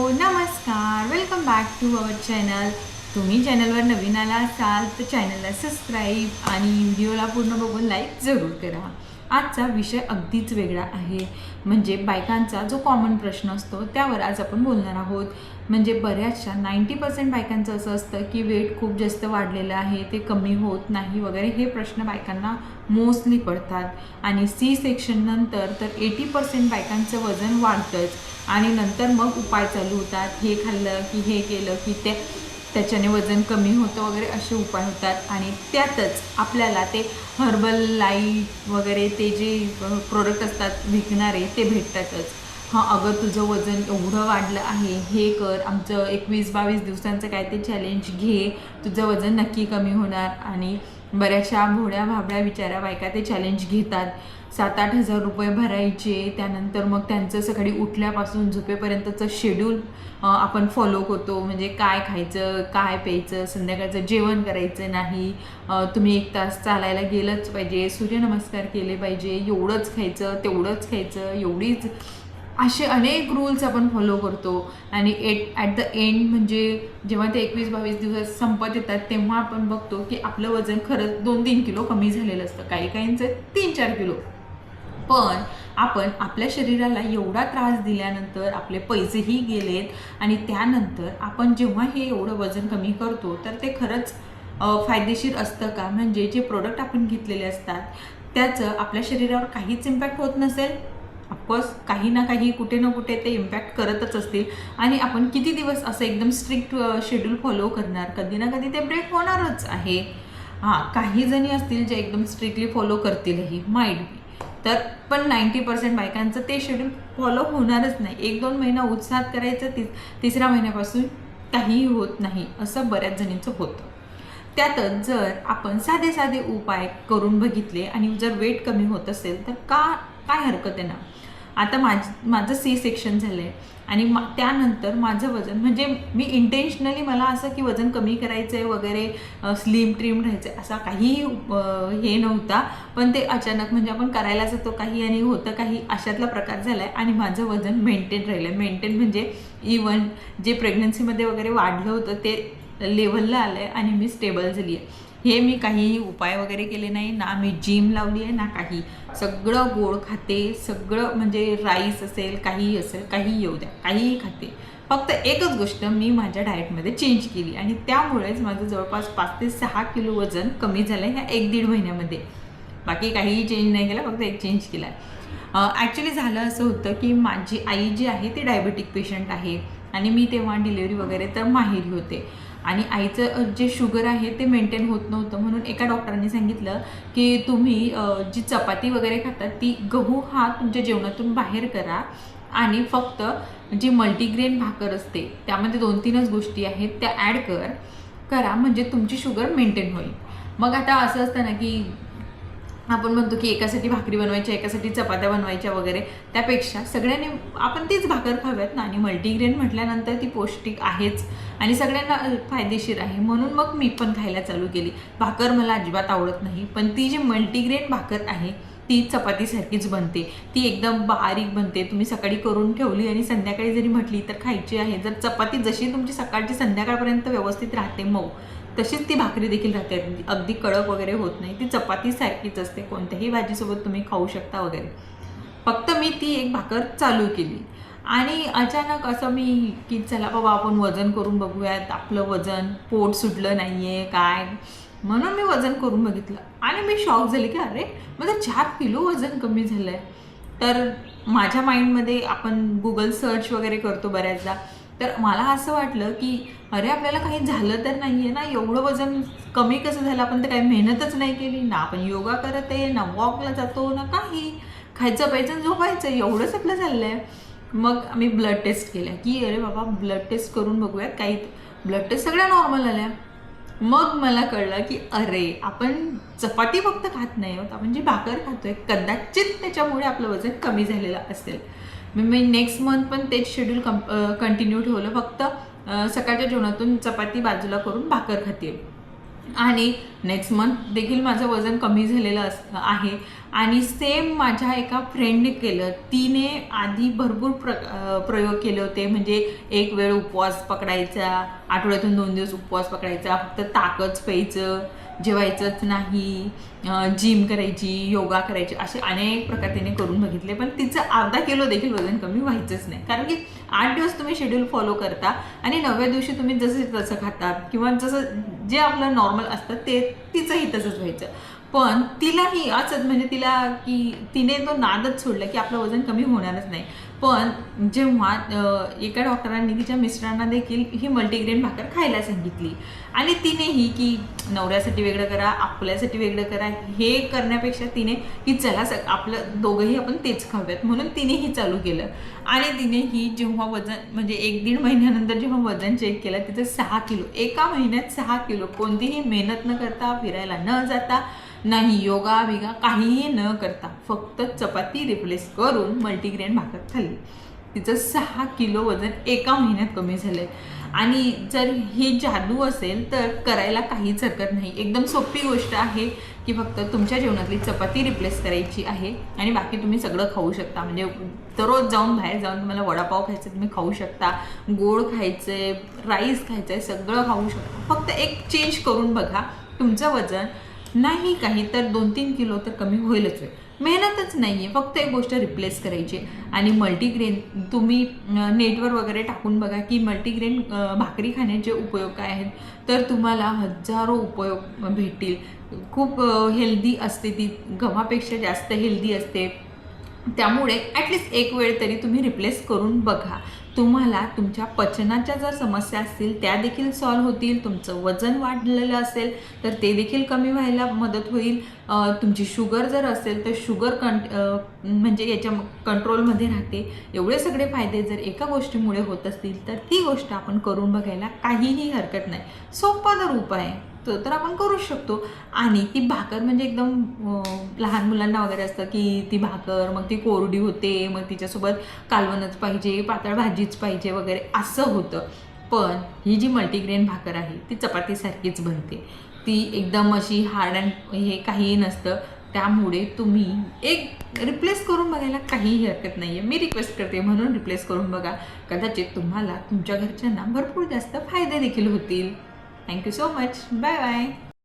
नमस्कार. Welcome back to our channel. तुम्ही चॅनलवर नवीन आला असाल तर चॅनलला सबस्क्राईब आणि व्हिडिओला पूर्ण बघून लाईक जरूर करा. आजचा विषय अगदीच वेगळा आहे, म्हणजे बायकांचा जो कॉमन प्रश्न असतो त्यावर आज आपण बोलणार आहोत. म्हणजे बऱ्याचशा 90% बायकांचं असं असतं की वेट खूप जास्त वाढलेलं आहे, ते कमी होत नाही वगैरे. हे प्रश्न बायकांना मोस्टली पडतात आणि सी सेक्शन नंतर तर 80% बायकांचं वजन वाढतंच आणि नंतर मग उपाय चालू होतात. हे खाल्लं की हे केलं की त्याच्याने वजन कमी होतं वगैरे असे उपाय होतात. आणि त्यातच आपल्याला ते हर्बल लाईट वगैरे ते जे प्रोडक्ट असतात विकणारे ते भेटतातच. हां, अगं तुझं वजन एवढं वाढलं आहे, हे कर, आमचं 21-22 दिवसांचं काय ते चॅलेंज घे, तुझं वजन नक्की कमी होणार. आणि बऱ्याचशा भोळ्या भाबड्या बिचाऱ्या बायका ते चॅलेंज घेतात. 7-8 हजार रुपये भरायचे, त्यानंतर मग त्यांचं सकाळी उठल्यापासून झोपेपर्यंतचं शेड्यूल आपण फॉलो करतो. म्हणजे काय खायचं, काय प्यायचं, संध्याकाळचं जेवण करायचं नाही, तुम्ही 1 तास चालायला गेलंच पाहिजे, सूर्यनमस्कार केले पाहिजे, एवढंच खायचं, तेवढंच खायचं, एवढीच, असे अनेक रूल्स आपण फॉलो करतो. आणि ॲट द एंड म्हणजे जेव्हा ते 21-22 दिवस संपत येतात तेव्हा आपण बघतो की आपलं वजन खरंच 2-3 किलो कमी झालेलं असतं, काही काहींचं 3-4 किलो. पण आपण आपल्या शरीराला एवढा त्रास दिल्यानंतर आपले पैसेही गेलेत आणि त्यानंतर आपण जेव्हा हे एवढं वजन कमी करतो तर ते खरंच फायदेशीर असतं का? म्हणजे जे प्रोडक्ट आपण घेतलेले असतात त्याचं आपल्या शरीरावर काहीच इम्पॅक्ट होत नसेल? ऑफकोर्स काही ना काही, कुठे ना कुठे ते इम्पॅक्ट करतच असतील. आणि आपण किती दिवस असं एकदम स्ट्रिक्ट शेड्यूल फॉलो करणार? कधी ना कधी ते ब्रेक होणारच आहे. हां, काही जणी असतील जे एकदम स्ट्रिक्टली फॉलो करतीलही, माइट बी. तर पण 90% बायकांचं ते शेड्यूल फॉलो होणारच नाही. 1-2 महिना उत्साहात करायचं, तिसऱ्या महिन्यापासून काहीही होत नाही, असं बऱ्याच जणींचं होतं. त्यातच जर आपण साधे साधे उपाय करून बघितले आणि जर वेट कमी होत असेल तर काय हरकत आहे ना. आता माझं सी सेक्शन झालं आहे आणि त्यानंतर माझं वजन, म्हणजे मी इंटेन्शनली मला असं की वजन कमी करायचं आहे वगैरे, स्लिम ट्रिम राहायचं आहे असा काही हे नव्हता. पण ते अचानक म्हणजे आपण करायला जातो काही आणि होतं काही, अशातला प्रकार झाला आहे. आणि माझं वजन मेंटेन राहिलं आहे. मेंटेन म्हणजे इवन जे प्रेग्नन्सीमध्ये वगैरे वाढलं होतं ते लेवलला आलं आहे आणि मी स्टेबल झाली आहे. हे मी काही उपाय वगैरे केले नाही ना, मी जिम लावली आहे ना काही. सगळं गोड खाते, सगळं म्हणजे राईस असेल, काहीही असेल, काही येऊ द्या, काहीही खाते. फक्त एकच गोष्ट मी माझ्या डाएटमध्ये चेंज केली आणि त्यामुळेच माझं जवळपास 5 ते 6 किलो वजन कमी झालं आहे ह्या 1-1.5 महिन्यामध्ये. बाकी काहीही चेंज नाही केला, फक्त एक चेंज केला आहे. ॲक्च्युली झालं असं होतं की माझी आई जी आहे ती डायबेटिक पेशंट आहे आणि मी तेव्हा डिलिव्हरी वगैरे तर माहेरी होते. आणि आईचं जे शुगर आहे ते मेंटेन होत नव्हतं, म्हणून एका डॉक्टरांनी सांगितलं की तुम्ही जी चपाती वगैरे खातात ती गहू हा तुमच्या जेवणातून बाहेर करा आणि फक्त जी मल्टीग्रेन भाकर असते त्यामध्ये 2-3च गोष्टी आहेत त्या ॲड करा, म्हणजे तुमची शुगर मेंटेन होईल. मग आता असं असतं ना की आपण म्हणतो की एकासाठी भाकरी बनवायच्या, एकासाठी चपात्या बनवायच्या वगैरे, त्यापेक्षा सगळ्यांनी आपण तीच भाकर खाव्यात ना. आणि मल्टीग्रेन म्हटल्यानंतर ती पौष्टिक आहेच आणि सगळ्यांना फायदेशीर आहे, म्हणून मग मी पण खायला चालू केली. भाकर मला अजिबात आवडत नाही, पण ती जी मल्टीग्रेन भाकर आहे ती चपातीसारखीच बनते, ती एकदम बारीक बनते. तुम्ही सकाळी करून ठेवली आणि संध्याकाळी जरी म्हटली तर खायची आहे. जर चपाती जशी तुमची सकाळची संध्याकाळपर्यंत व्यवस्थित राहते मऊ, तशीच ती भाकरी देखील राहते, अगदी कडक वगैरे होत नाही. ती चपातीसारखीच असते, कोणत्याही भाजीसोबत तुम्ही खाऊ शकता वगैरे. फक्त मी ती एक भाकर चालू केली आणि अचानक असं मी की चला बाबा आपण वजन करून बघूयात, आपलं वजन, पोट सुटलं नाही आहे काय, म्हणून मी वजन करून बघितलं आणि मी शॉक झाले की अरे माझं 4 किलो वजन कमी झालं आहे. तर माझ्या माइंडमध्ये आपण गुगल सर्च वगैरे करतो बऱ्याचदा, तर मला असं वाटलं की अरे आपल्याला काही झालं तर नाही आहे ना, एवढं वजन कमी कसं झालं? आपण तर काही मेहनतच नाही केली ना, आपण योगा करत आहे ना, वॉकला जातो ना, काही खायचं प्यायचं झोपायचं, एवढंच आपलं चाललं आहे. मग मी ब्लड टेस्ट केल्या की अरे बाबा ब्लड टेस्ट करून बघूयात, काही ब्लड टेस्ट सगळ्या नॉर्मल आल्या. मग मला कळलं की अरे आपण चपाती फक्त खात नाही आहोत, आपण जी भाकर खातोय कदाचित त्याच्यामुळे आपलं वजन कमी झालेलं असेल. मी नेक्स्ट मंथ पण तेच शेड्यूल कंटिन्यू ठेवलं, फक्त सकाळच्या जेवणातून चपाती बाजूला करून भाकर खाते. आणि नेक्स्ट मंथ देखील माझं वजन कमी झालेलं आहे. आणि सेम माझ्या एका फ्रेंडने केलं. तिने आधी भरपूर प्रयोग केले होते. म्हणजे एक वेळ उपवास पकडायचा, आठवड्यातून 2 दिवस उपवास पकडायचा, फक्त ताकच प्यायचं, जेवायचंच नाही, जिम करायची, योगा करायची, असे अनेक प्रकार तिने करून बघितले. पण तिचं अर्धा किलो देखील वजन कमी व्हायचंच नाही. कारण की 8 दिवस तुम्ही शेड्यूल फॉलो करता आणि 9व्या दिवशी तुम्ही जसं तसं खातात किंवा जसं जे आपलं नॉर्मल असतं ते तिचंही तसंच व्हायचं. पण तिलाही असंच, म्हणजे तिने तो नादच सोडला की आपलं वजन कमी होणारच नाही. पण जेव्हा एका डॉक्टरांनी तिच्या मिस्टरांना देखील ही मल्टीग्रेन भाकर खायला सांगितली आणि तिनेही की नवऱ्यासाठी वेगळं करा, आपल्यासाठी वेगळं करा, हे करण्यापेक्षा तिने की चला आपलं दोघंही आपण तेच खाऊयात म्हणून तिनेही चालू केलं. आणि तिनेही जेव्हा वजन म्हणजे 1-1.5 महिन्यानंतर जेव्हा वजन चेक केलं, तिचं 6 किलो, एका महिन्यात 6 किलो, कोणतीही मेहनत न करता, फिरायला न जाता, नाही योगा बिगा काहीही न करता, फक्त चपाती रिप्लेस करून मल्टीग्रेन भाकर खाल्ली. तिचं 6 किलो वजन एका महिन्यात कमी झालंय. आणि जर ही जादू असेल तर करायला काहीच हरकत नाही. एकदम सोपी गोष्ट आहे की फक्त तुमच्या जेवणातली चपाती रिप्लेस करायची आहे आणि बाकी तुम्ही सगळं खाऊ शकता. म्हणजे दररोज बाहेर जाऊन तुम्हाला वडापाव खायचं तुम्ही खाऊ शकता, गोड खायचंय, राईस खायचंय, सगळं खाऊ शकता. फक्त एक चेंज करून बघा, तुमचं वजन नाही काही तर 2-3 किलो तर कमी होईलच होईल. मेहनतच नाही आहे, फक्त एक गोष्ट रिप्लेस करायची. आणि मल्टीग्रेन तुम्ही नेटवर वगैरे टाकून बघा की मल्टीग्रेन भाकरी खाण्याचे उपयोग काय आहेत, तर तुम्हाला हजारो उपयोग भेटतील. खूप हेल्दी असते ती, गव्हापेक्षा जास्त हेल्दी असते. त्यामुळे ॲटलिस्ट एक वेळ तरी तुम्ही रिप्लेस करून बघा. तुम्हाला तुमच्या पचनाच्या जर समस्या असतील त्या देखील सॉल्व्ह होतील. तुमचं वजन वाढलेलं असेल तर ते देखील कमी व्हायला मदत होईल. तुमची शुगर जर असेल तर शुगर म्हणजे याच्या कंट्रोलमध्ये राहते. एवढे सगळे फायदे जर एका गोष्टीमुळे होत असतील तर ती गोष्ट आपण करून बघायला काहीही हरकत नाही. सोपा जर उपाय आहे तो तर आपण करू शकतो. आणि ती भाकर म्हणजे एकदम लहान मुलांना वगैरे असतं की ती भाकर मग ती कोरडी होते, मग तिच्यासोबत कालवणच पाहिजे, पातळ भाजीच पाहिजे वगैरे असं होतं. पण ही जी मल्टीग्रेन भाकर आहे ती चपातीसारखीच बनते. ती एकदम अशी हार्ड अँड हे काहीही नसतं. त्यामुळे तुम्ही एक रिप्लेस करून बघायला काहीही हरकत नाही आहे. मी रिक्वेस्ट करते म्हणून रिप्लेस करून बघा. कदाचित तुम्हाला तुमच्या घरच्यांना भरपूर जास्त फायदे देखील होतील. Thank you so much. Bye bye.